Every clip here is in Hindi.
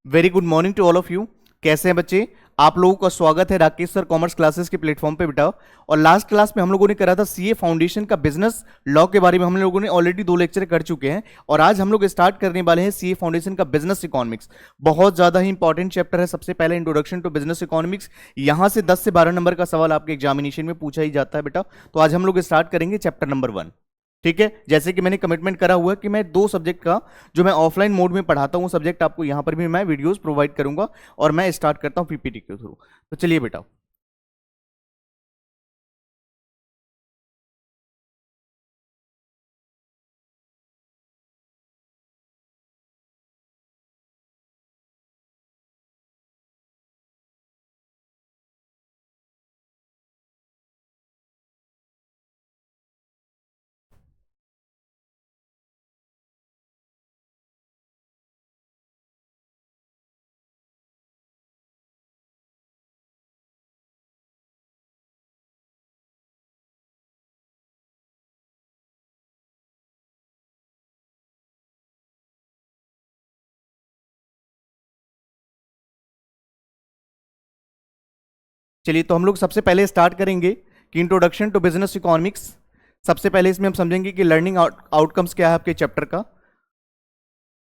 Very good morning to all of you. कैसे हैं बच्चे? आप लोगों का स्वागत है राकेश सर कॉमर्स क्लासेस के प्लेटफॉर्म पे बेटा। और लास्ट क्लास में हम लोगों ने करा था सीए फाउंडेशन का बिजनेस लॉ के बारे में। हम लोगों ने ऑलरेडी 2 लेक्चर कर चुके हैं और आज हम लोग स्टार्ट करने वाले हैं सीए फाउंडेशन का बिजनेस इकोनॉमिक्स। बहुत ज्यादा ही इंपॉर्टेंट चैप्टर है। सबसे पहले इंट्रोडक्शन टू बिजनेस इकोनॉमिक्स। यहां से 10 से 12 नंबर का सवाल आपके एग्जामिनेशन में पूछा ही जाता है बेटा। तो आज हम लोग स्टार्ट करेंगे चैप्टर नंबर 1। ठीक है, जैसे कि मैंने कमिटमेंट करा हुआ है कि मैं 2 सब्जेक्ट का जो मैं ऑफलाइन मोड में पढ़ाता हूँ वो सब्जेक्ट आपको यहाँ पर भी मैं वीडियोस प्रोवाइड करूंगा। और मैं स्टार्ट करता हूँ पीपीटी के थ्रू। तो चलिए बेटा। चलिए, तो हम लोग सबसे पहले स्टार्ट करेंगे कि इंट्रोडक्शन टू बिजनेस इकोनॉमिक्स। सबसे पहले इसमें हम समझेंगे कि लर्निंग आउटकम्स क्या है आपके चैप्टर का।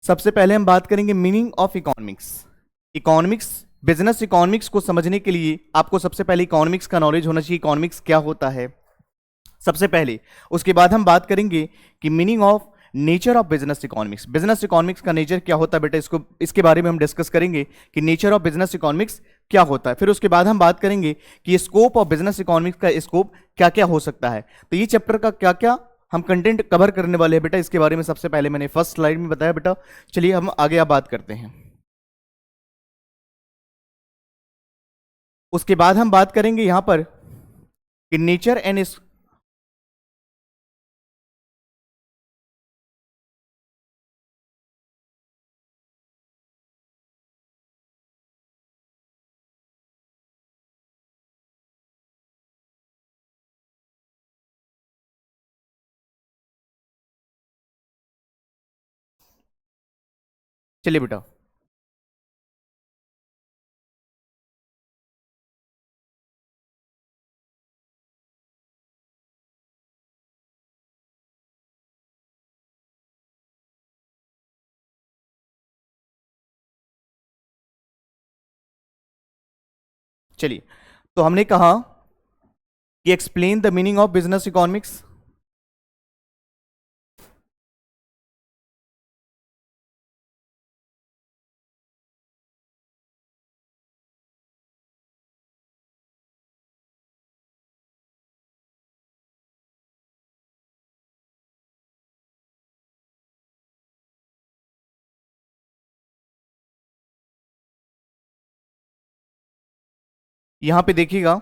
सबसे पहले हम बात करेंगे meaning of economics. Economics, business economics को समझने के लिए आपको सबसे पहले इकोनॉमिक्स का नॉलेज होना चाहिए। इकोनॉमिक्स क्या होता है सबसे पहले। उसके बाद हम बात करेंगे कि meaning of nature of business economics. Business economics का नेचर क्या होता है बेटा, इसको इसके बारे में हम डिस्कस करेंगे कि नेचर ऑफ बिजनेस इकोनॉमिक्स क्या होता है। फिर उसके बाद हम बात करेंगे कि स्कोप ऑफ बिजनेस इकोनॉमिक्स का स्कोप क्या क्या हो सकता है। तो ये चैप्टर का क्या क्या हम कंटेंट कवर करने वाले हैं बेटा, इसके बारे में सबसे पहले मैंने फर्स्ट स्लाइड में बताया बेटा। चलिए हम आगे आप बात करते हैं। उसके बाद हम बात करेंगे यहां पर कि नेचर एंड। चलिए बेटा। चलिए, तो हमने कहा कि explain the meaning of business economics. यहां पे देखिएगा।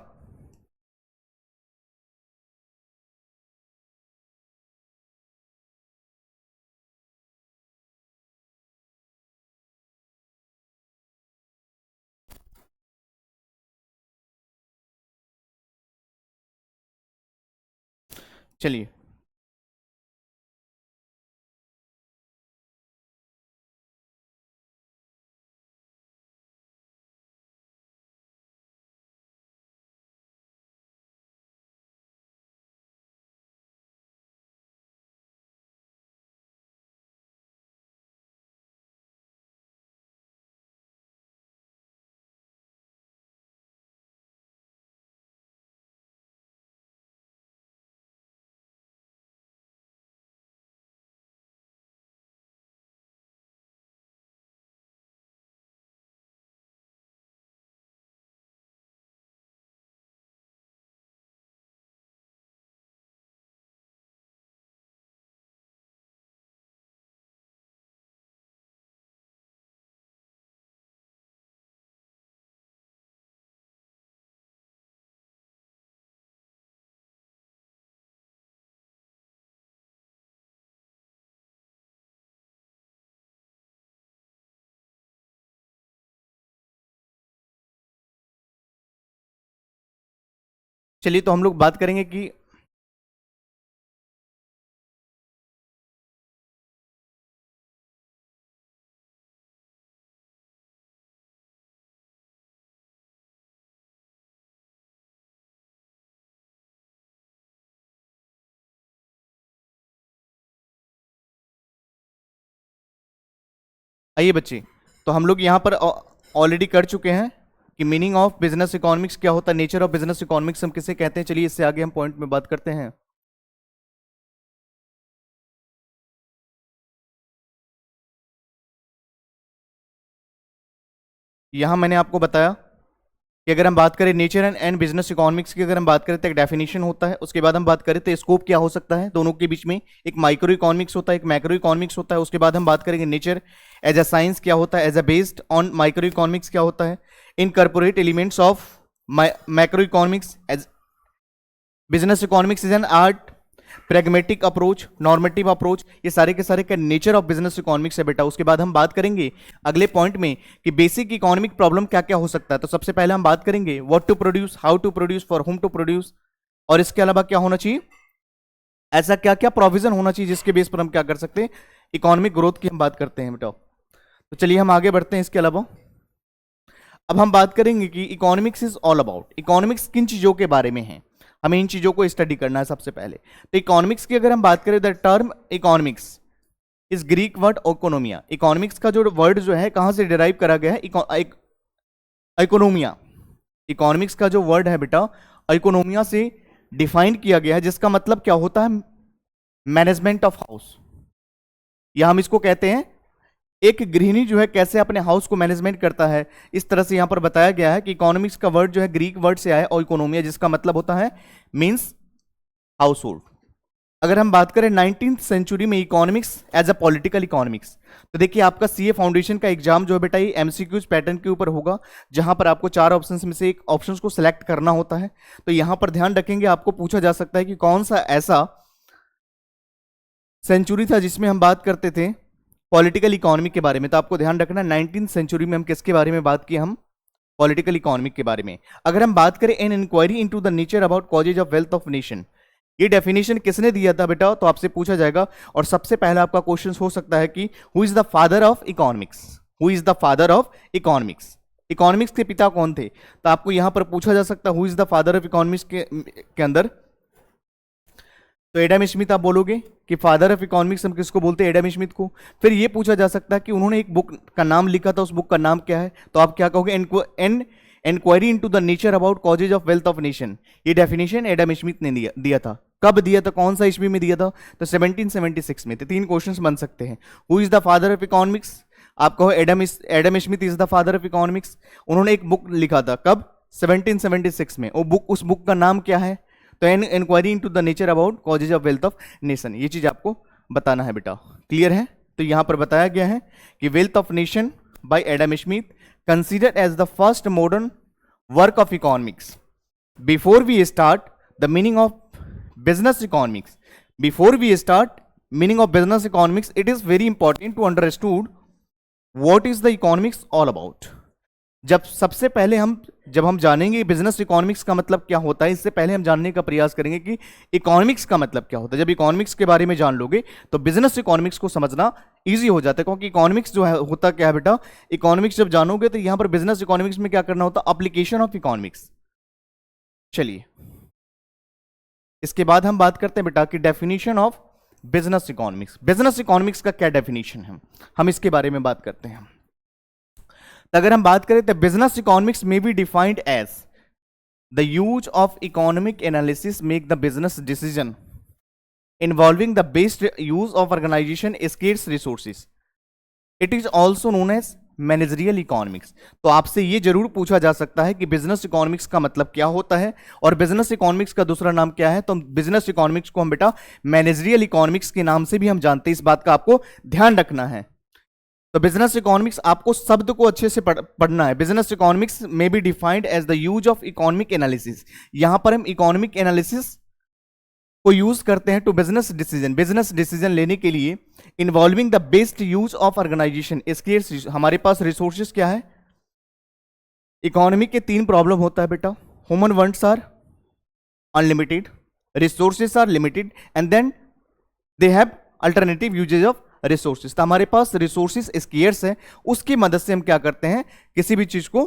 चलिए, चलिए तो हम लोग बात करेंगे कि आइए बच्चे, तो हम लोग यहाँ पर ऑलरेडी कर चुके हैं कि मीनिंग ऑफ बिजनेस इकोनॉमिक्स क्या होता है, नेचर ऑफ बिजनेस इकोनॉमिक्स हम किसे कहते हैं। चलिए इससे आगे हम पॉइंट में बात करते हैं। यहां मैंने आपको बताया कि अगर हम बात करें नेचर एंड बिजनेस इकोनॉमिक्स की, अगर हम बात करें तो एक डेफिनेशन होता है, उसके बाद हम बात करें तो स्कोप क्या हो सकता है दोनों के बीच में, एक माइक्रो इकोनॉमिक्स होता है, एक मैक्रो इकोनॉमिक्स होता है। उसके बाद हम बात करेंगे नेचर एज अ साइंस क्या होता है, as a based on micro economics क्या होता है, incorporate elements of macro economics as business economics is an art, pragmatic approach, normative approach, ये सारे के सारे का नेचर ऑफ बिजनेस इकोनॉमिक्स है बेटा। उसके बाद हम बात करेंगे अगले पॉइंट में कि बेसिक इकोनॉमिक प्रॉब्लम क्या क्या हो सकता है। तो सबसे पहले हम बात करेंगे what to produce, how to produce, for whom to produce, और इसके अलावा क्या होना चाहिए, ऐसा क्या क्या प्रोविजन होना चाहिए जिसके बेस पर हम क्या कर सकते हैं, इकोनॉमिक ग्रोथ की हम बात करते हैं बेटा। तो चलिए हम आगे बढ़ते हैं। इसके अलावा अब हम बात करेंगे कि economics is all about, economics किन चीजों के बारे में है, हमें इन चीजों को स्टडी करना है सबसे पहले। तो इकोनॉमिक्स की अगर हम बात करें, द टर्म इकोनॉमिक्स इस ग्रीक वर्ड इकोनोमिया, इकोनॉमिक्स का जो वर्ड जो है कहां से डिराइव करा गया है, इकोनोमिया। इकोनॉमिक्स का जो वर्ड है बेटा इकोनोमिया से डिफाइन किया गया है, जिसका मतलब क्या होता है, मैनेजमेंट ऑफ हाउस, या हम इसको कहते हैं एक गृहिणी जो है कैसे अपने हाउस को मैनेजमेंट करता है। इस तरह से यहां पर बताया गया है कि इकोनॉमिक्स का वर्ड जो है ग्रीक वर्ड से आया है और इकोनोमिया, जिसका मतलब होता है मींस हाउस होल्ड। अगर हम बात करें 19th सेंचुरी में economics as a political economics, तो देखिए आपका सीए फाउंडेशन का एग्जाम जो है बेटा ये एमसीक्यूज पैटर्न के ऊपर होगा, जहां पर आपको 4 ऑप्शंस में से एक ऑप्शंस को सिलेक्ट करना होता है। तो यहां पर ध्यान रखेंगे, आपको पूछा जा सकता है कि कौन सा ऐसा सेंचुरी था जिसमें हम बात करते थे पॉलिटिकल इकोनॉमी के बारे में। तो आपको ध्यान रखना 19th सेंचुरी में हम किसके बारे में बात किए, हम पॉलिटिकल इकोनॉमी के बारे में। अगर हम बात करें an inquiry into the nature about causes of wealth of nation, ये डेफिनेशन किसने दिया था बेटा, तो आपसे पूछा जाएगा। और सबसे पहला आपका क्वेश्चन हो सकता है कि who is the father of economics, who is the father of economics, economics के पिता कौन थे। तो आपको यहां पर पूछा जा सकता है who is the father of economics के अंदर, तो एडम स्मिथ आप बोलोगे कि फादर ऑफ इकोनॉमिक्स हम किसको बोलते हैं, एडम स्मिथ को। फिर ये पूछा जा सकता है कि उन्होंने एक बुक का नाम लिखा था, उस बुक का नाम क्या है, तो आप क्या कहोगे, inquiry into the nature about causes of wealth of nation. ये डेफिनेशन एडम स्मिथ ने दिया था। कब दिया था, कौन सा ईस्वी में दिया था, तो 1776 में। तो 3 क्वेश्चंस बन सकते हैं। Who is the father of economics, आप कहो Adam Smith is the father of economics. उन्होंने एक बुक लिखा था, कब, 1776 में। उस बुक का नाम क्या है, तो an inquiry into the nature about causes of wealth of nation. ये चीज आपको बताना है बेटा, क्लियर है। तो यहां पर बताया गया है कि wealth of nation by Adam Smith considered as the first modern work of economics. Before we start the meaning of business economics, before we start meaning of business economics, it is very important to understood what is the economics all about। सबसे पहले जब हम जानेंगे बिजनेस इकोनॉमिक्स का मतलब क्या होता है, इससे पहले हम जानने का प्रयास करेंगे कि इकोनॉमिक्स का मतलब क्या होता है। जब इकोनॉमिक्स के बारे में जान लोगे तो बिजनेस इकोनॉमिक्स को समझना इजी हो जाता है, क्योंकि इकोनॉमिक्स जो है होता क्या है बेटा, इकोनॉमिक्स जब जानोगे तो यहां पर बिजनेस इकोनॉमिक्स में क्या करना होता है, एप्लीकेशन ऑफ इकोनॉमिक्स। चलिए इसके बाद हम बात करते हैं बेटा कि definition of business economics. Business economics का क्या डेफिनेशन है, हम इसके बारे में बात करते हैं। तो अगर हम बात करें तो बिजनेस इकोनॉमिक्स में be defined as the use of economic analysis make the business decision involving the based use of organisation scarce resources. It is also known as managerial economics. तो आपसे ये जरूर पूछा जा सकता है कि बिजनेस इकोनॉमिक्स का मतलब क्या होता है और बिजनेस इकोनॉमिक्स का दूसरा नाम क्या है। तो बिजनेस इकोनॉमिक्स को हम बेटा मैनेजरियल इकोनॉमिक्स के नाम से भी हम जानते हैं, इस बात का आपको ध्यान रखना है। तो बिजनेस इकोनॉमिक्स आपको शब्द को अच्छे से पढ़ना है। बिजनेस इकोनॉमिक्स में be defined as the use of economic analysis. यहां पर हम इकोनॉमिक एनालिसिस को यूज करते हैं टू बिजनेस डिसीजन लेने के लिए, involving the best use of organisation. इसके हमारे पास रिसोर्सेज क्या है, इकोनॉमी के 3 प्रॉब्लम होता है बेटा, human wants are unlimited, resources are limited, and then they have alternative uses of resources. तो हमारे पास रिसोर्सेज स्केर्स है, उसकी मदद से हम क्या करते हैं, किसी भी चीज को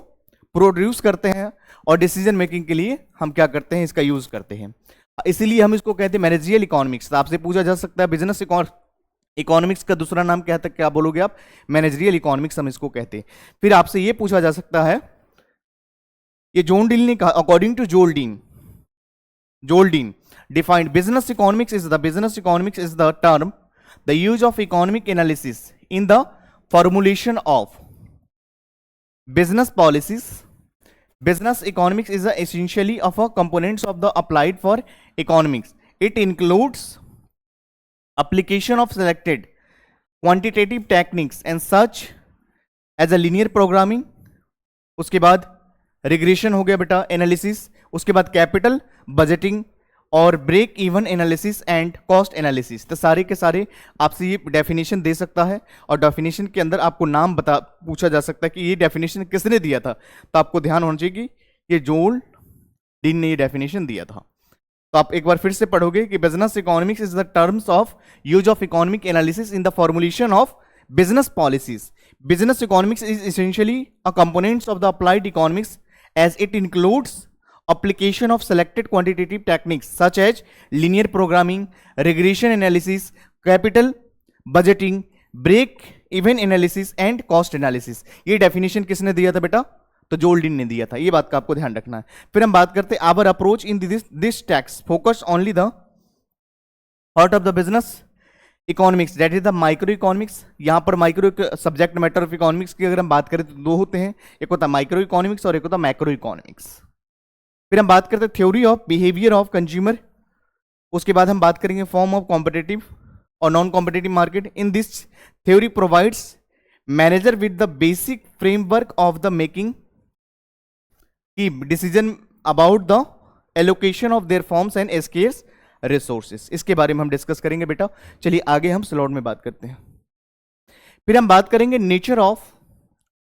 प्रोड्यूस करते हैं और डिसीजन मेकिंग के लिए हम क्या करते हैं, इसका यूज करते हैं। इसीलिए हम इसको कहते हैं मैनेजरियल इकोनॉमिक्स। आपसे पूछा जा सकता है बिजनेस इकोनॉमिक्स का दूसरा नाम क्या था, क्या बोलोगे आप? मैनेजरियल इकोनॉमिक्स हम इसको कहते हैं। फिर आपसे ये पूछा जा सकता है, ये जॉन डील ने कहा, according to Joel Dean defined business economics is the term the use of economic analysis in the formulation of business policies. Business economics is essentially of a components of the applied for economics. It includes application of selected quantitative techniques and such as a linear programming, उसके बाद रिग्रेशन हो गया बेटा, एनालिसिस, उसके बाद कैपिटल बजटिंग और break even analysis and cost analysis. तो सारे के सारे आपसे ये डेफिनेशन दे सकता है और डेफिनेशन के अंदर आपको नाम पूछा जा सकता है कि ये डेफिनेशन किसने दिया था। तो आपको ध्यान होना चाहिए कि ये जोल डीन ने ये डेफिनेशन दिया था। तो आप एक बार फिर से पढ़ोगे कि business economics is the terms of use of economic analysis in the formulation of business policies. Business economics is essentially a component of the applied economics as it includes application of selected quantitative techniques such as linear programming, regression analysis, capital budgeting, break even analysis and cost analysis. ये definition किसने दिया था बेटा? तो जोल्डीन ने दिया था। ये बात का आपको ध्यान रखना है। फिर हम बात करते हैं our approach in this text focus only the heart of the business economics, that is the micro economics. यहां पर micro subject matter of economics की अगर हम बात करें तो दो होते हैं, एक होता है माइक्रो इकोनॉमिक्स और एक होता है मैक्रो इकोनॉमिक्स। फिर हम बात करते हैं theory of behaviour of consumer, उसके बाद हम बात करेंगे फॉर्म ऑफ कॉम्पिटेटिव और non competitive market. In this theory provides manager with the basic framework of the making की decision about the allocation of their forms and scarce resources. इसके बारे में हम डिस्कस करेंगे बेटा। चलिए आगे हम स्लाइड में बात करते हैं। फिर हम बात करेंगे nature of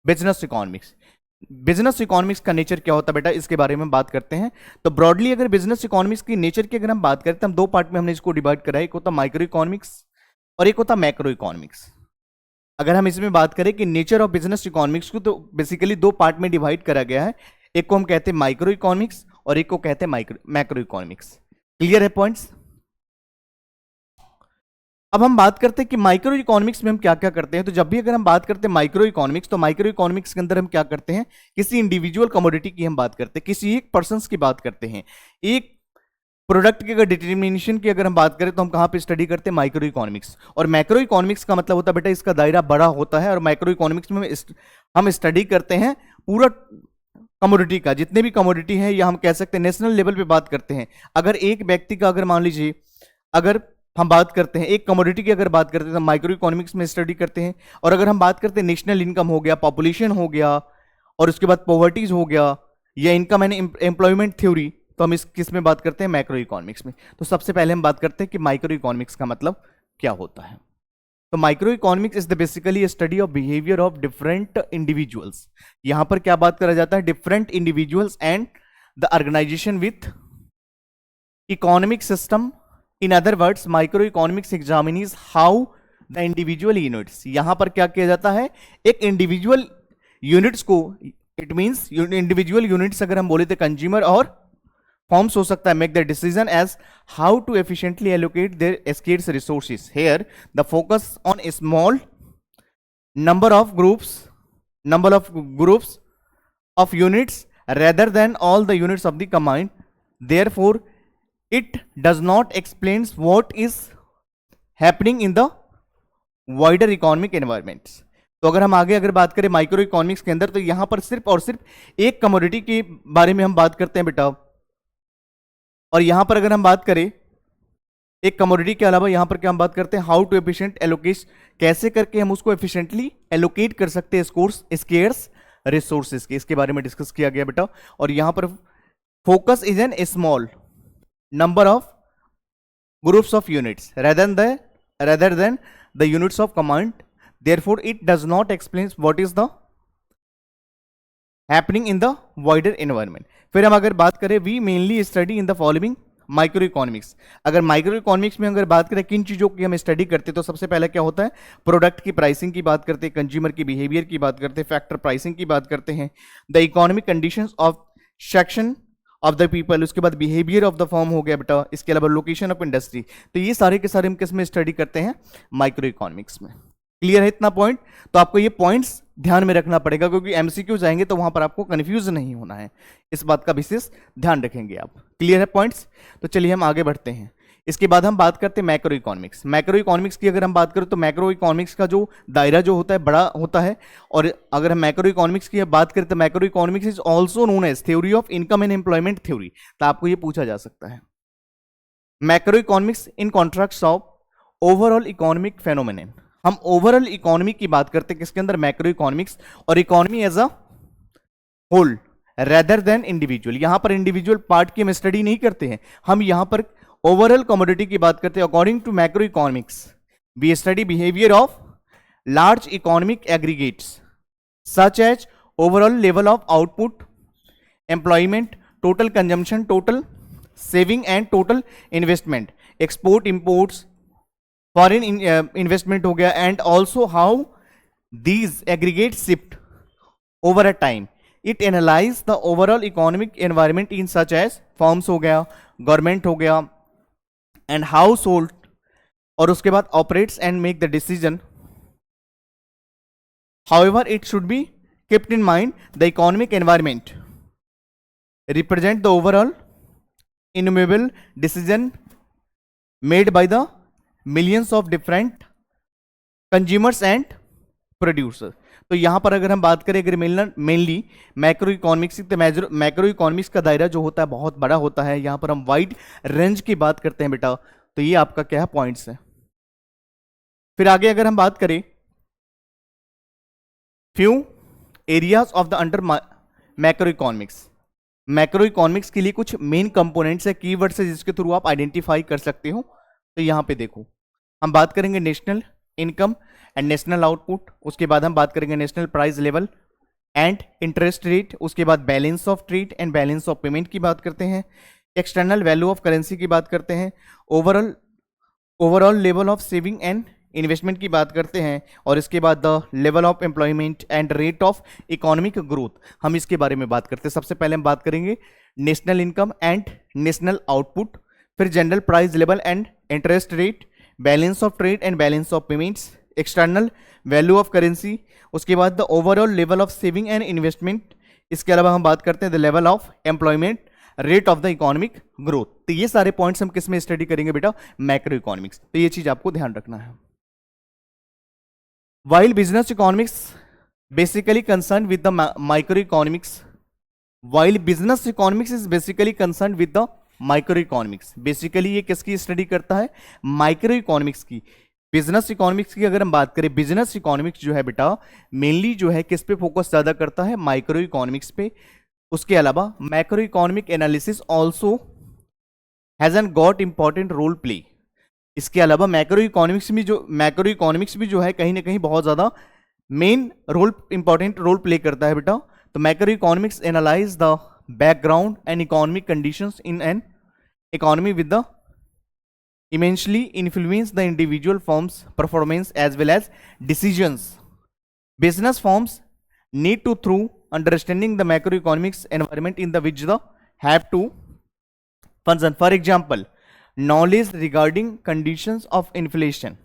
business economics. Business economics का नेचर क्या होता है बेटा, इसके बारे में बात करते हैं। तो ब्रॉडली अगर बिजनेस इकोनॉमिक्स की नेचर की अगर हम बात करें तो हम दो पार्ट में हमने इसको डिवाइड करा है, एक होता माइक्रो इकोनॉमिक्स और एक होता मैक्रो इकोनॉमिक्स। अगर हम इसमें बात करें कि नेचर ऑफ बिजनेस इकोनॉमिक्स को, तो बेसिकली दो पार्ट में डिवाइड करा गया है, एक को हम कहते हैं माइक्रो इकोनॉमिक्स और एक को कहते हैं मैक्रो इकोनॉमिक्स। क्लियर है पॉइंट्स? अब हम बात करते हैं कि माइक्रो इकोनॉमिक्स में हम क्या क्या करते हैं। तो जब भी अगर हम बात करते हैं माइक्रो इकोनॉमिक्स, तो माइक्रो इकोनॉमिक्स के अंदर हम क्या करते हैं, किसी इंडिविजुअल कमोडिटी की हम बात करते हैं, किसी एक पर्सन की बात करते हैं, एक प्रोडक्ट की अगर डिटर्मिनेशन की अगर हम बात करें तो हम कहां पे स्टडी करते हैं, माइक्रो इकोनॉमिक्स। और मैक्रो इकोनॉमिक्स का मतलब होता है बेटा इसका दायरा बड़ा होता है, और माइक्रो इकोनॉमिक्स में हम स्टडी करते हैं पूरा कमोडिटी का, जितने भी कमोडिटी है, या हम कह सकते हैं नेशनल लेवल पे बात करते हैं। अगर एक व्यक्ति का अगर मान लीजिए अगर हम बात करते हैं एक कमोडिटी की अगर बात करते हैं तो माइक्रो इकोनॉमिक्स में स्टडी करते हैं। और अगर हम बात करते हैं नेशनल इनकम हो गया, पॉपुलेशन हो गया, और उसके बाद पॉवर्टीज हो गया, या इनकम एंड एम्प्लॉयमेंट थ्योरी, तो हम इस किस में बात करते हैं, मैक्रो इकोनॉमिक्स में। तो सबसे पहले हम बात करते हैं कि माइक्रो इकोनॉमिक्स का मतलब क्या होता है। तो micro economics is the basically study of behaviour of different individuals. यहां पर क्या बात करा जाता है, different individuals and the organisation with economic system. In other words micro economics examines how the individual units. यहां पर क्या किया जाता है, एक इंडिविजुअल यूनिट्स को, इट मींस इंडिविजुअल यूनिट्स अगर हम बोले तो कंज्यूमर और फॉर्म्स हो सकता है, make the decision as how to efficiently allocate their scarce resources. Here the focus on a small number of groups of units rather than all the units of the combined. Therefore it does not explains what is happening in the wider economic environments. तो अगर हम आगे अगर बात करें माइक्रो इकोनॉमिक्स के अंदर, तो यहां पर सिर्फ और सिर्फ एक कमोडिटी के बारे में हम बात करते हैं बेटा। और यहां पर अगर हम बात करें एक कमोडिटी के अलावा यहां पर क्या हम बात करते हैं, हाउ टू एफिशिएंट एलोकेट, कैसे करके हम उसको एफिशिएंटली एलोकेट कर सकते हैं स्केर्स रिसोर्सेज के, इसके बारे में डिस्कस किया गया बेटा। और यहां पर focus is an small number of groups of units rather than the units of command. Therefore it does not explain what is the happening in the wider environment. फिर हम अगर बात करें we mainly study in the following micro economics. अगर माइक्रो इकोनॉमिक्स में अगर बात करें किन चीजों की हम स्टडी करते हैं, तो सबसे पहले क्या होता है, प्रोडक्ट की प्राइसिंग की बात करते हैं, कंज्यूमर की बिहेवियर की बात करते हैं, फैक्टर प्राइसिंग की बात करते हैं, the economic conditions of section of the people, उसके बाद बिहेवियर ऑफ द फॉर्म हो गया बेटा, इसके अलावा लोकेशन ऑफ इंडस्ट्री। तो ये सारे के सारे हम किस में स्टडी करते हैं? माइक्रो इकोनॉमिक्स में। क्लियर है इतना पॉइंट? तो आपको ये पॉइंट्स ध्यान में रखना पड़ेगा, क्योंकि एमसीक्यू जाएंगे तो वहां पर आपको कंफ्यूज नहीं होना है, इस बात का विशेष ध्यान रखेंगे आप। क्लियर है पॉइंट्स? तो चलिए हम आगे बढ़ते हैं। इसके बाद हम बात करते हैं मैक्रो इकोनॉमिक्स। मैक्रो इकोनॉमिक्स की अगर हम बात करें तो मैक्रो इकोनॉमिक्स का जो दायरा जो होता है बड़ा होता है, और अगर हम मैक्रो इकोनॉमिक्स की बात करें तो macro economics is also known as theory of income and employment theory. तो आपको ये पूछा जा सकता है, macro economics in contrast of overall economic phenomenon. हम ओवरऑल इकोनॉमी की बात करते हैं किसके अंदर? मैक्रो इकोनॉमिक्स, और economy as a whole rather than individual. यहां पर इंडिविजुअल पार्ट की हम स्टडी नहीं करते हैं, हम यहां पर ओवरऑल कमोडिटी की बात करते हैं। According to macro economics we study behaviour of large economic aggregates such as overall level of output, employment, total consumption, total saving and total investment, export imports, foreign investment हो गया, and also how these aggregate shift over a time. It analyse the overall economic environment in such as firms हो गया, गवर्नमेंट हो गया, एंड हाउस होल्ड, और उसके बाद operates and make the decision. However it should be kept in mind the economic environment represent the overall innumerable decision made by the millions of different consumers and producers। तो यहां पर अगर हम बात करें अगर मेनली मैक्रो इकोनॉमिक्स, तो मैक्रो इकोनॉमिक्स का दायरा जो होता है बहुत बड़ा होता है। यहां पर हम वाइड रेंज की बात करते हैं बेटा। तो ये आपका क्या है? पॉइंट्स है। फिर आगे अगर हम बात करें few areas of the under macro economics. Macro economics के लिए कुछ मेन कंपोनेंट्स है, कीवर्ड्स है जिसके थ्रू आप आइडेंटिफाई कर सकते हो। तो यहां पे देखो हम बात करेंगे national income and national output, उसके बाद हम बात करेंगे national price level and interest rate, उसके बाद balance of trade and balance of payment की बात करते हैं, एक्सटर्नल वैल्यू ऑफ करेंसी की बात करते हैं, overall level of saving and investment की बात करते हैं, और इसके बाद the level of employment and rate of economic growth, हम इसके बारे में बात करते हैं। सबसे पहले हम बात करेंगे national income and national output, फिर general price level and interest rate, balance of trade and balance of payments, external value of currency, उसके बाद the overall level of saving and investment, इसके अलावा हम बात करते हैं the level of employment, rate of the economic growth. तो ये सारे पॉइंट्स हम किस में स्टडी करेंगे बेटा? Macro economics. तो ये चीज आपको ध्यान रखना है। While business economics basically concerned with the microeconomics, while business economics is basically concerned with the microeconomics, basically ये किसकी स्टडी करता है? माइक्रो इकोनॉमिक्स की। बिजनेस इकोनॉमिक्स की अगर हम बात करें, बिजनेस इकोनॉमिक्स जो है बेटा मेनली जो है किस पे फोकस ज्यादा करता है? माइक्रो इकोनॉमिक्स पे। उसके अलावा macro economic analysis also has an got important role play. इसके अलावा मैक्रो इकोनॉमिक्स भी जो है कहीं ना कहीं बहुत ज्यादा main role, important role play करता है बेटा। तो macro economics analyse the background and economic conditions in an economy with the immensely influence the individual firm's performance as well as decisions. Business firms need to, through understanding the macroeconomics environment in the which the have to function. For example, knowledge regarding conditions of inflation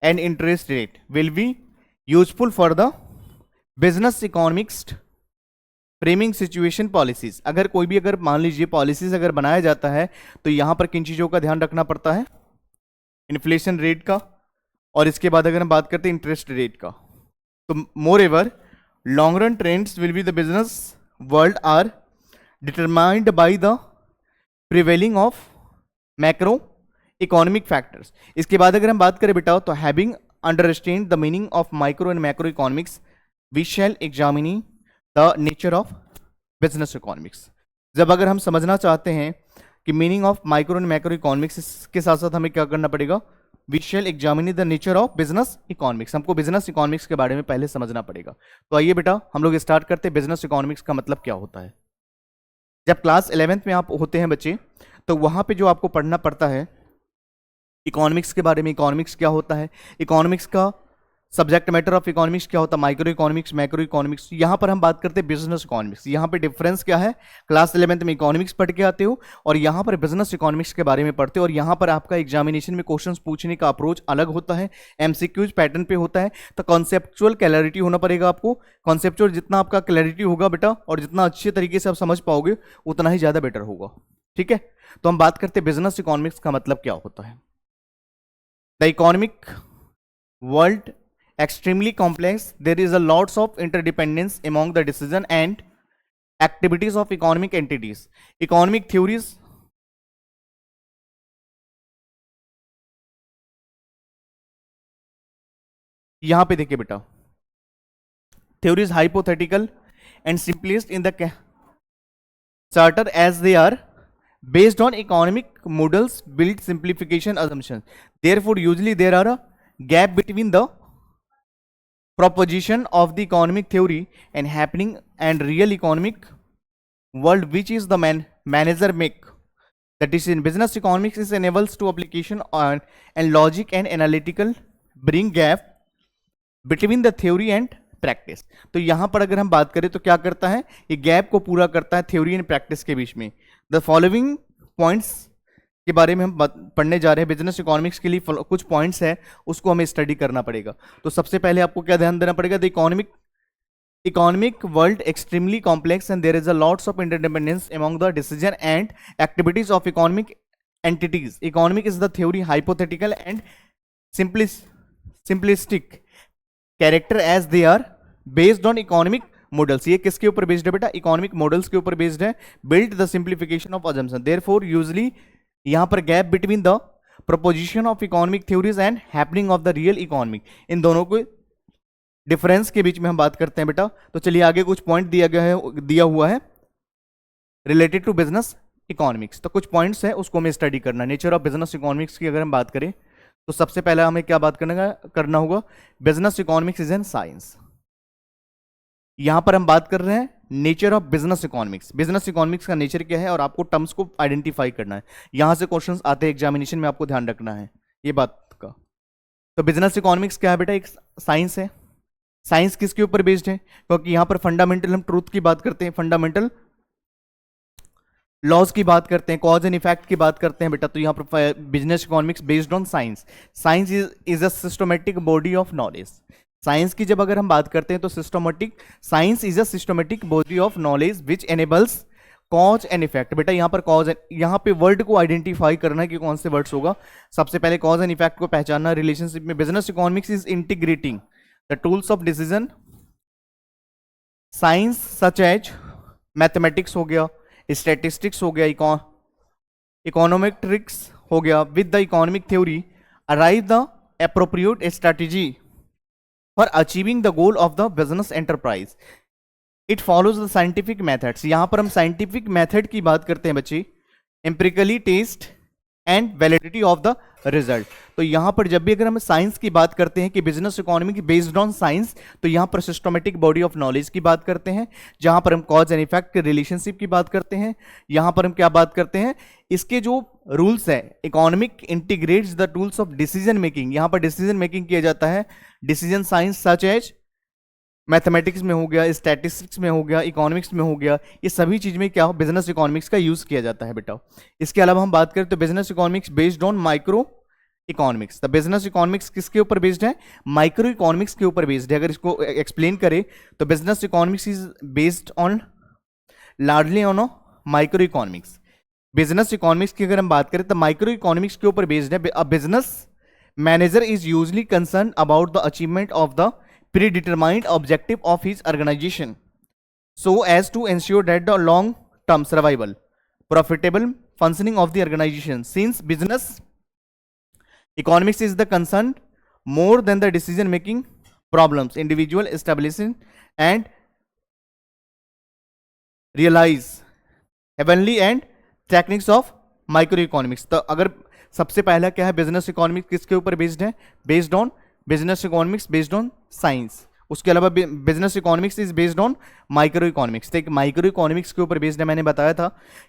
and interest rate will be useful for the business economics framing situation policies. अगर कोई भी अगर मान लीजिए पॉलिसीज अगर बनाया जाता है तो यहां पर किन चीजों का ध्यान रखना पड़ता है? इन्फ्लेशन रेट का, और इसके बाद अगर हम बात करते हैं इंटरेस्ट रेट का। तो moreover long run trends will be the business world are determined by the prevailing of macro economic factors. इसके बाद अगर हम बात करें बेटा तो having understand the meaning of micro and macro economics we shall examining the nature of business economics. जब अगर हम समझना चाहते हैं कि meaning of micro and macro economics के साथ साथ हमें क्या करना पड़ेगा? We shell examine the nature of business economics. हमको बिजनेस इकोनॉमिक्स के बारे में पहले समझना पड़ेगा। तो आइए बेटा हम लोग स्टार्ट करते हैं बिजनेस इकोनॉमिक्स का मतलब क्या होता है। जब क्लास 11th में आप होते हैं बच्चे तो वहां पे जो आपको पढ़ना पड़ता है इकोनॉमिक्स के बारे में, इकोनॉमिक्स क्या होता है, इकोनॉमिक्स का सब्जेक्ट मैटर ऑफ इकोनॉमिक्स क्या होता है, माइक्रो इकोनॉमिक्स, मैक्रो इकोनॉमिक्स। यहाँ पर हम बात करते हैं बिजनेस इकोनॉमिक्स। यहाँ पे डिफरेंस क्या है, क्लास 11th में इकोनॉमिक्स पढ़ के आते हो और यहाँ पर बिजनेस इकोनॉमिक्स के बारे में पढ़ते हो, और यहाँ पर आपका एग्जामिनेशन में क्वेश्चंस पूछने का अप्रोच अलग होता है, एमसीक्यूज पैटर्न पे होता है। तो कॉन्सेप्चुअल क्लैरिटी होना पड़ेगा आपको। कॉन्सेप्चुअल जितना आपका क्लैरिटी होगा बेटा और जितना अच्छे तरीके से आप समझ पाओगे उतना ही ज्यादा बेटर होगा, ठीक है। तो हम बात करते हैं बिजनेस इकोनॉमिक्स का मतलब क्या होता है। The economic world extremely complex. There is a lots of interdependence among the decision and activities of economic entities. Economic theories यहां पे देखिए बेटा, theories hypothetical and simplest in the charter as they are based on economic models build simplification assumptions. Therefore usually there are a gap between the proposition of the economic theory and happening and real economic world, which is the manager make the decision. Business economics is enables to application on and logic and analytical bring gap between the theory and practice. तो यहां पर अगर हम बात करें तो क्या करता है, ये गैप को पूरा करता है थ्योरी एंड प्रैक्टिस के बीच में। द फॉलोइंग पॉइंट्स के बारे में हम पढ़ने जा रहे हैं। बिजनेस इकोनॉमिक्स के लिए कुछ पॉइंट्स है, उसको हमें स्टडी करना पड़ेगा। तो सबसे पहले आपको क्या ध्यान देना पड़ेगा, the economic world extremely complex and there is a lots of interdependence among the decision and activities of economic entities. Economic is the theory hypothetical and simplistic character as they are based on economic models. ये किसके ऊपर बेस्ड है बेटा, इकोनॉमिक मॉडल्स के ऊपर बेस्ड है। Build the simplification of assumption. Therefore usually यहां पर gap between the proposition of economic theories and happening of the real economic, इन दोनों को डिफरेंस के बीच में हम बात करते हैं बेटा। तो चलिए आगे कुछ पॉइंट दिया हुआ है रिलेटेड टू बिजनेस इकोनॉमिक्स। तो कुछ पॉइंट्स है उसको हमें स्टडी करना। नेचर ऑफ बिजनेस इकोनॉमिक्स की अगर हम बात करें तो सबसे पहला हमें क्या बात करना होगा, business economics is N science. यहां पर हम बात कर रहे हैं nature of business economics. Business economics का नेचर क्या है और आपको टर्म्स को आइडेंटिफाई करना है। यहां से क्वेश्चंस आते हैं एग्जामिनेशन में, आपको ध्यान रखना है ये बात का। तो बिजनेस इकोनॉमिक्स क्या है बेटा, एक साइंस है। साइंस किसके ऊपर बेस्ड है, क्योंकि यहां पर फंडामेंटल हम ट्रूथ की बात करते हैं, फंडामेंटल लॉज की बात करते हैं, कॉज एंड इफेक्ट की बात करते हैं बेटा। तो यहां पर business economics based on science. Science is a systematic body of knowledge. Science की जब अगर हम बात करते हैं तो science is a systematic body of knowledge which enables cause and effect. बेटा यहां पर कॉज, यहां पे वर्ड को आइडेंटिफाई करना है कि कौन से वर्ड्स होगा। सबसे पहले कॉज एंड इफेक्ट को पहचानना रिलेशनशिप में। Business economics is integrating the tools of decision science such as mathematics हो गया, स्टैटिस्टिक्स हो गया, इकोनोमेट्रिक्स हो गया, with the economic theory arrive the appropriate strategy for achieving the goal of the business enterprise. It follows the scientific methods. यहां पर हम scientific method की बात करते हैं बच्चे, empirically test and validity of the result. तो यहां पर जब भी अगर हम साइंस की बात करते हैं कि business economy based on science, तो यहां पर सिस्टमेटिक बॉडी ऑफ नॉलेज की बात करते हैं, जहां पर हम कॉज एंड इफेक्ट के रिलेशनशिप की बात करते हैं। यहां पर हम क्या बात करते हैं, इसके जो रूल्स है, economic integrates the tools of decision making. यहां पर डिसीजन मेकिंग किया जाता है decision science such as mathematics में हो गया, स्टैटिस्टिक्स में हो गया, इकोनॉमिक्स में हो गया, ये सभी चीज में क्या हो, बिजनेस इकोनॉमिक्स का यूज किया जाता है बेटा। इसके अलावा हम बात करें तो business economics based on micro economics. The business economics किसके ऊपर बेस्ड है, माइक्रो इकोनॉमिक्स के ऊपर बेस्ड है। अगर इसको एक्सप्लेन करें तो business economics is based on largely on micro economics. Business economics की अगर हम बात करें तो माइक्रो इकोनॉमिक्स के ऊपर बेस्ड है। Business manager is usually concern about the achievement of the predetermined objective of his organization so as to ensure that the long term survival profitable functioning of the organization. Since business economics is the concern more than the decision making problems individual establishing and realize heavenly and techniques of microeconomics. तो अगर सबसे पहला क्या है, बिजनेस इकोनॉमिक्स किसके ऊपर बेस्ड है, based on business economics based on science. उसके अलावा business economics is based on micro economics. तो एक माइक्रो इकोनॉमिक्स के ऊपर बेस्ड है। मैंने बताया था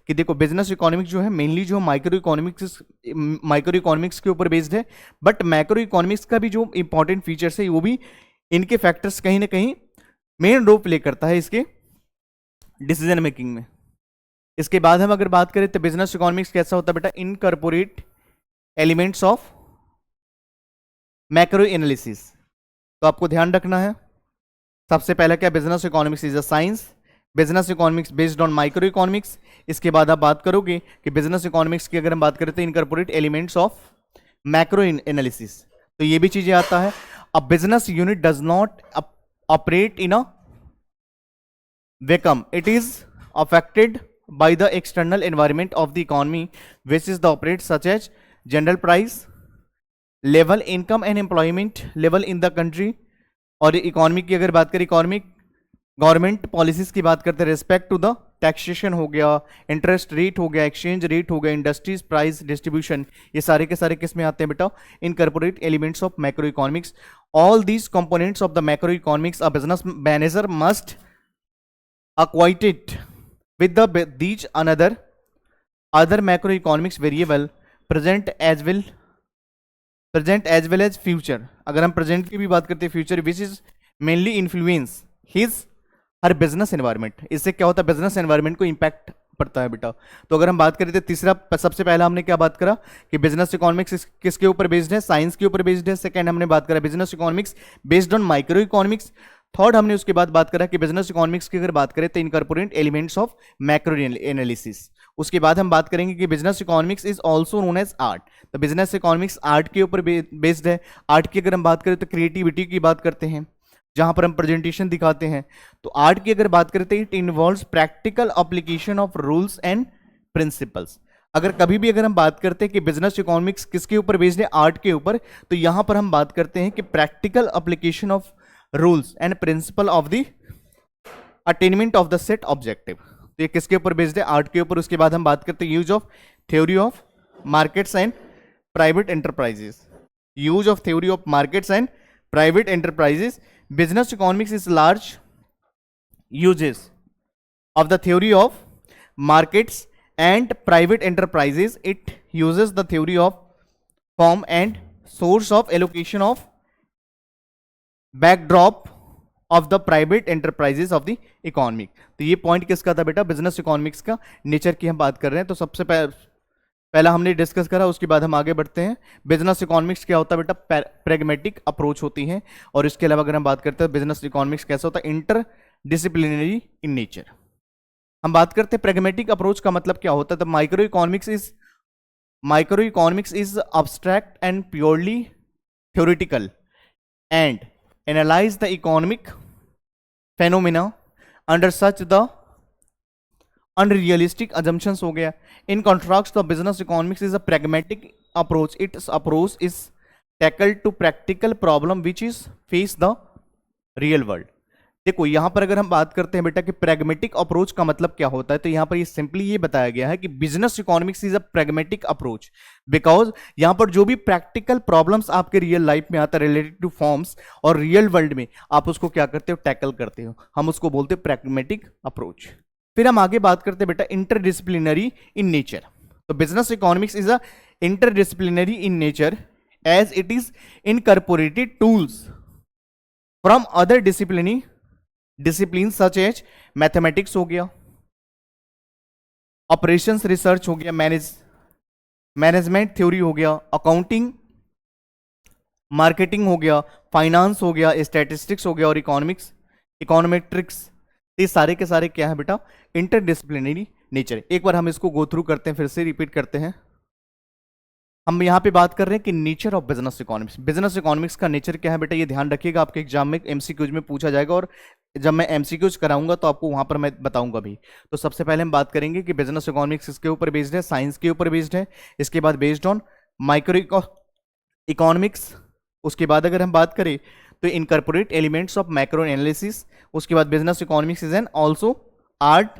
कि देखो बिजनेस इकोनॉमिक्स जो है मेनली जो माइक्रो इकोनॉमिक्स के ऊपर बेस्ड है, बट मैक्रो इकोनॉमिक्स का भी जो इंपॉर्टेंट फीचर्स है वो भी इनके फैक्टर्स कहीं ना कहीं मेन रोल प्ले करता है इसके डिसीजन मेकिंग में। इसके बाद हम अगर बात करें तो बिजनेस इकोनॉमिक्स कैसा होता है बेटा, incorporate elements of macro analysis. तो आपको ध्यान रखना है सबसे पहला क्या, business economics is a science, business economics based on micro economics. इसके बाद आप बात करोगे कि बिजनेस इकोनॉमिक्स की अगर हम बात करें तो incorporate elements of macro analysis. तो ये भी चीजें आता है। A business unit does not operate in a vacuum, it is affected by the external environment of the economy which is the operates such as general price level, income and employment level in the country। और इकोनॉमी की अगर बात करें, इकोनॉमिक गवर्नमेंट पॉलिसीज की बात करते हैं रिस्पेक्ट टू द टैक्सेशन हो गया, इंटरेस्ट रेट हो गया, एक्सचेंज रेट हो गया, इंडस्ट्रीज प्राइस डिस्ट्रीब्यूशन, ये सारे के सारे किस में आते हैं बेटा, incorporate elements of macro economics. All these components of the macro economics a business manager must acquainted with these other macroeconomics variable present as well as future। अगर हम प्रेजेंट की भी बात करते हैं, future which is mainly influence his her business environment. इससे क्या होता है, बिजनेस एनवायरनमेंट को इंपैक्ट पड़ता है बेटा। तो अगर हम बात करें तो तीसरा, सबसे पहला हमने क्या बात करा कि बिजनेस इकोनॉमिक्स किसके ऊपर बेस्ड है, साइंस के ऊपर बेस्ड है। सेकंड हमने बात करा business economics based on micro economics. Third हमने उसके बाद बात करा कि बिजनेस इकोनॉमिक्स की अगर बात करें तो incorporate elements of macro analysis. उसके बाद हम बात करेंगे कि business economics is also known as art. तो बिजनेस इकोनॉमिक्स आर्ट के ऊपर बेस्ड है। आर्ट की अगर हम बात करें तो क्रिएटिविटी की बात करते हैं, जहां पर हम प्रेजेंटेशन दिखाते हैं। तो आर्ट की अगर बात करते हैं, it involves practical application of rules and principles. अगर कभी भी अगर हम बात करते हैं कि बिजनेस इकोनॉमिक्स किसके ऊपर बेस्ड है, आर्ट के ऊपर, तो यहां पर हम बात करते हैं कि practical application of rules and principle of the attainment of the set objective. तो ये किसके ऊपर बेस्ड है, आर्ट के ऊपर। उसके बाद हम बात करते हैं use of theory of markets and private enterprises, use of theory of markets and private enterprises. Business economics is large uses of the theory of markets and private enterprises. It uses the theory of form and source of allocation of backdrop of the private enterprises of the economic। तो ये पॉइंट किसका था बेटा, बिजनेस इकोनॉमिक्स का नेचर की हम बात कर रहे हैं। तो सबसे पहला हमने डिस्कस करा, उसके बाद हम आगे बढ़ते हैं। बिजनेस इकोनॉमिक्स क्या होता है बेटा, प्रैग्मेटिक अप्रोच होती है। और इसके अलावा अगर हम बात करते हैं बिजनेस इकोनॉमिक्स कैसा होता है, इंटर डिसिप्लिनरी इन नेचर। हम बात करते हैं प्रैग्मेटिक अप्रोच का मतलब क्या होता है। तो micro economics is abstract and purely theoretical and analyse the economic phenomena under such the unrealistic assumptions हो गया। In contrast the business economics is a pragmatic approach. Its approach is tackle to practical problem which is face the real world. देखो यहां पर अगर हम बात करते हैं बेटा कि प्रैग्मेटिक अप्रोच का मतलब क्या होता है, तो यहां पर ये सिंपली ये बताया गया है कि business economics is a pragmatic approach because यहां पर जो भी प्रैक्टिकल प्रॉब्लम्स आपके रियल लाइफ में आता है रिलेटेड टू फॉर्म्स और रियल वर्ल्ड में, आप उसको क्या करते हो, टैकल करते हो। हम उसको बोलते हैं प्रैग्मेटिक अप्रोच। फिर हम आगे बात करते हैं बेटा इंटरडिसिप्लिनरी इन नेचर। तो business economics is a interdisciplinary in nature as it is incorporated tools from other discipline such as mathematics हो गया, ऑपरेशंस रिसर्च हो गया, मैनेजमेंट थ्योरी हो गया, अकाउंटिंग मार्केटिंग हो गया, फाइनेंस हो गया, स्टैटिस्टिक्स हो गया और इकोनॉमेट्रिक्स। ये सारे के सारे क्या है बेटा, इंटरडिसिप्लिनरी नेचर। एक बार हम इसको गो थ्रू करते हैं, फिर से रिपीट करते हैं। हम यहां पे बात कर रहे हैं कि nature of business economics. Business economics का नेचर क्या है बेटा, ये ध्यान रखिएगा, आपके एग्जाम में एमसीक्यूज में पूछा जाएगा और जब मैं एमसीक्यूज कराऊंगा तो आपको वहां पर मैं बताऊंगा भी। तो सबसे पहले हम बात करेंगे कि बिजनेस इकोनॉमिक्स किसके ऊपर बेस्ड है, साइंस के ऊपर बेस्ड है। इसके बाद बेस्ड ऑन माइक्रो इकोनॉमिक्स। उसके बाद अगर हम बात करें तो incorporate elements of macro analysis. उसके बाद business economics is N also art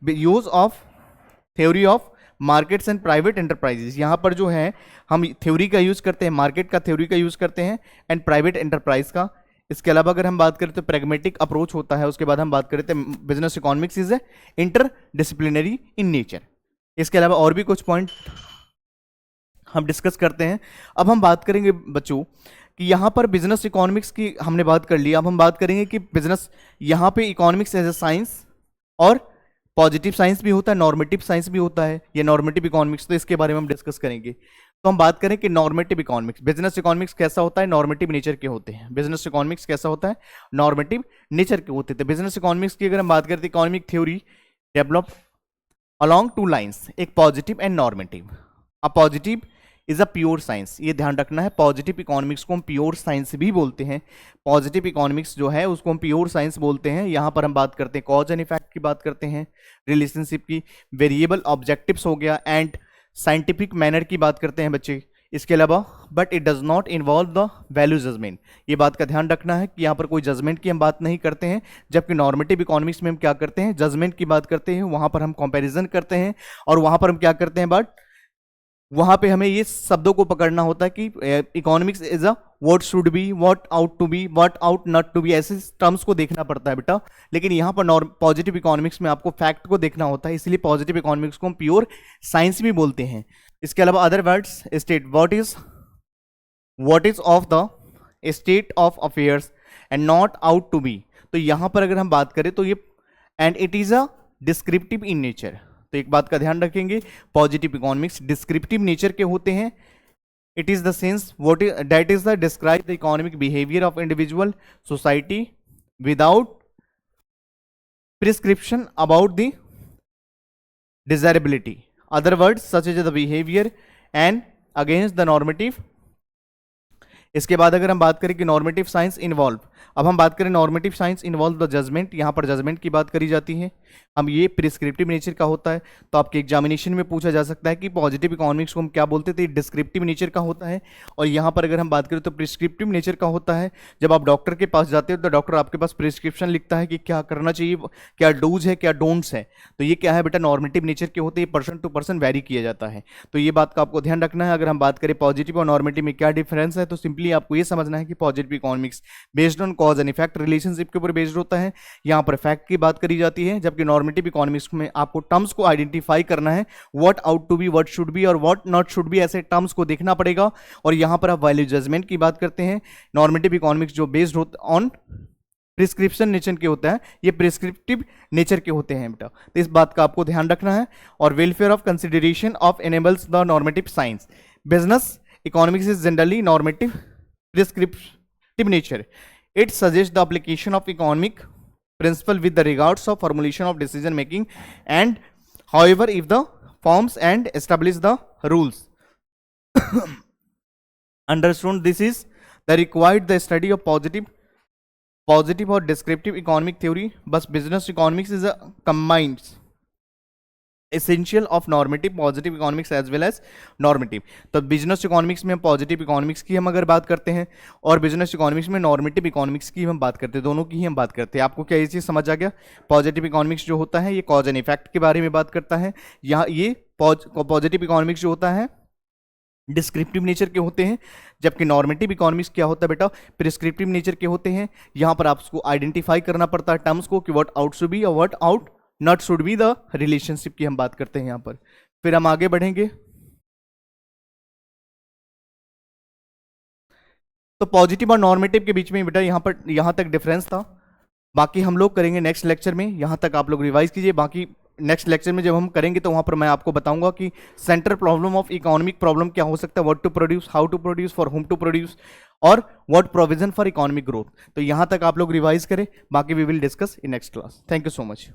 use of theory of markets and private enterprises. यहाँ पर जो है हम थ्योरी का यूज करते हैं, मार्केट का थ्योरी का यूज करते हैं एंड प्राइवेट एंटरप्राइज का इसके अलावा अगर हम बात करें तो प्रैग्मेटिक अप्रोच होता है। उसके बाद हम बात करें तो business economics is A inter disciplinary in nature. इसके अलावा और भी कुछ पॉइंट हम डिस्कस करते हैं। अब हम बात करेंगे बच्चों कि यहाँ पर बिजनेस इकोनॉमिक्स की हमने बात कर ली, अब हम बात करेंगे कि बिजनेस यहाँ पे इकोनॉमिक्स एज ए साइंस और पॉजिटिव साइंस भी होता है, नॉर्मेटिव साइंस भी होता है, ये नॉर्मेटिव इकोनॉमिक्स, तो इसके बारे में हम डिस्कस करेंगे। तो हम बात करें कि नॉर्मेटिव इकोनॉमिक्स, बिजनेस इकोनॉमिक्स कैसा होता है, नॉर्मेटिव नेचर के होते हैं। बिजनेस इकोनॉमिक्स कैसा होता है, नॉर्मेटिव नेचर के होते थे। बिजनेस इकोनॉमिक्स की अगर हम बात करते हैं, economic theory develop along two lines, एक positive and normative. A positive is a pure science, ये ध्यान रखना है। पॉजिटिव इकोनॉमिक्स को हम प्योर साइंस भी बोलते हैं। पॉजिटिव इकोनॉमिक्स जो है उसको हम प्योर साइंस बोलते हैं। यहाँ पर हम बात करते हैं कॉज एंड इफेक्ट की बात करते हैं, रिलेशनशिप की, वेरिएबल ऑब्जेक्टिव्स हो गया, एंड साइंटिफिक मैनर की बात करते हैं बच्चे। इसके अलावा but it does not involve the value judgement, ये बात का ध्यान रखना है कि यहाँ पर कोई जजमेंट की हम बात नहीं करते हैं। जबकि नॉर्मेटिव इकोनॉमिक्स में हम क्या करते हैं, जजमेंट की बात करते हैं, वहां पर हम कंपैरिजन करते हैं और वहां पर हम क्या करते हैं, बट वहां पे हमें ये शब्दों को पकड़ना होता है कि economics is a what should be, what ought to be, what ought not to be, ऐसे टर्म्स को देखना पड़ता है बेटा। लेकिन यहाँ पर पॉजिटिव इकोनॉमिक्स में आपको फैक्ट को देखना होता है, इसलिए पॉजिटिव इकोनॉमिक्स को हम प्योर साइंस भी बोलते हैं। इसके अलावा other words state what is of the state of affairs and not ought to be. तो यहां पर अगर हम बात करें तो ये and it is a descriptive in nature. तो एक बात का ध्यान रखेंगे, पॉजिटिव इकोनॉमिक्स डिस्क्रिप्टिव नेचर के होते हैं। It is the sense what is that is the describe the economic behaviour of individual society without prescription about the desirability, other words such as the behavior and against the normative। इसके बाद अगर हम बात करें कि नॉर्मेटिव साइंस इन्वॉल्व, अब हम बात करें normative science involve the judgement, यहाँ पर जजमेंट की बात करी जाती है। हम ये प्रिस्क्रिप्टिव नेचर का होता है, तो आपके एग्जामिनेशन में पूछा जा सकता है कि पॉजिटिव इकोनॉमिक्स को हम क्या बोलते थे, डिस्क्रिप्टिव नेचर का होता है। और यहाँ पर अगर हम बात करें तो प्रिस्क्रिप्टिव नेचर का होता है। जब आप डॉक्टर के पास जाते हो तो डॉक्टर आपके पास प्रिस्क्रिप्शन लिखता है कि क्या करना चाहिए, क्या डोज है, क्या डोंट्स है। तो ये क्या है बेटा, नॉर्मेटिव नेचर के होते हैं, पर्सन टू पर्सन वेरी किया जाता है। तो ये बात का आपको ध्यान रखना है। अगर हम बात करें पॉजिटिव और नॉर्मेटिव में क्या डिफरेंस है, तो सिंपली आपको ये समझना है कि positive economics based on cause and effect relationship के ऊपर बेस्ड होता है, यहाँ पर फैक्ट की बात करी जाती है। जबकि नॉर्मेटिव इकोनॉमिक्स में आपको टर्म्स को आइडेंटिफाई करना है, what ought to be, what should be और व्हाट नॉट शुड बी, ऐसे टर्म्स को देखना पड़ेगा। और यहाँ पर आप वैल्यू जजमेंट की बात करते हैं। नॉर्मेटिव इकोनॉमिक्स जो बेस्ड होता ऑन प्रिस्क्रिप्शन नेचर के होता है, ये प्रिस्क्रिप्टिव नेचर के होते हैं बेटा। तो इस बात का आपको ध्यान रखना है। और welfare of consideration of enables the normative science. Business economics is generally normative prescriptive nature. It suggests the application of economic principle with the regards of formulation of decision making, and however if the forms and establish the rules understood, this is the required the study of positive or descriptive economic theory, but business economics is a combined essential of normative positive economics as well as normative. तो बिजनेस इकोनॉमिक्स में हम पॉजिटिव इकोनॉमिक्स की हम अगर बात करते हैं और बिजनेस इकोनॉमिक्स में नॉर्मेटिव इकोनॉमिक्स की हम बात करते हैं, दोनों की ही हम बात करते हैं। आपको क्या ये चीज़ समझ आ गया? पॉजिटिव इकोनॉमिक्स जो होता है ये कॉज एंड इफेक्ट के बारे में बात करता है। यहाँ ये पॉजिटिव इकोनॉमिक्स जो होता है डिस्क्रिप्टिव नेचर के होते हैं, जबकि नॉर्मेटिव इकोनॉमिक्स क्या होता है बेटा, प्रिस्क्रिप्टिव नेचर के होते हैं। यहाँ पर आपको आइडेंटिफाई करना पड़ता है टर्म्स को कि व्हाट आउट शुड बी और what ought not should B, the relationship की हम बात करते हैं यहाँ पर। फिर हम आगे बढ़ेंगे। तो पॉजिटिव और नॉर्मेटिव के बीच में बेटा यहाँ तक डिफरेंस था। बाकी हम लोग करेंगे नेक्स्ट लेक्चर में, यहाँ तक आप लोग रिवाइज कीजिए। बाकी नेक्स्ट लेक्चर में जब हम करेंगे तो वहाँ पर मैं आपको बताऊंगा कि central problem of economic problem क्या हो सकता है, what to produce, how to produce, for whom to produce और what provision for economic growth. तो यहाँ तक आप लोग रिवाइज करें, बाकी we will discuss in next class. Thank you so much.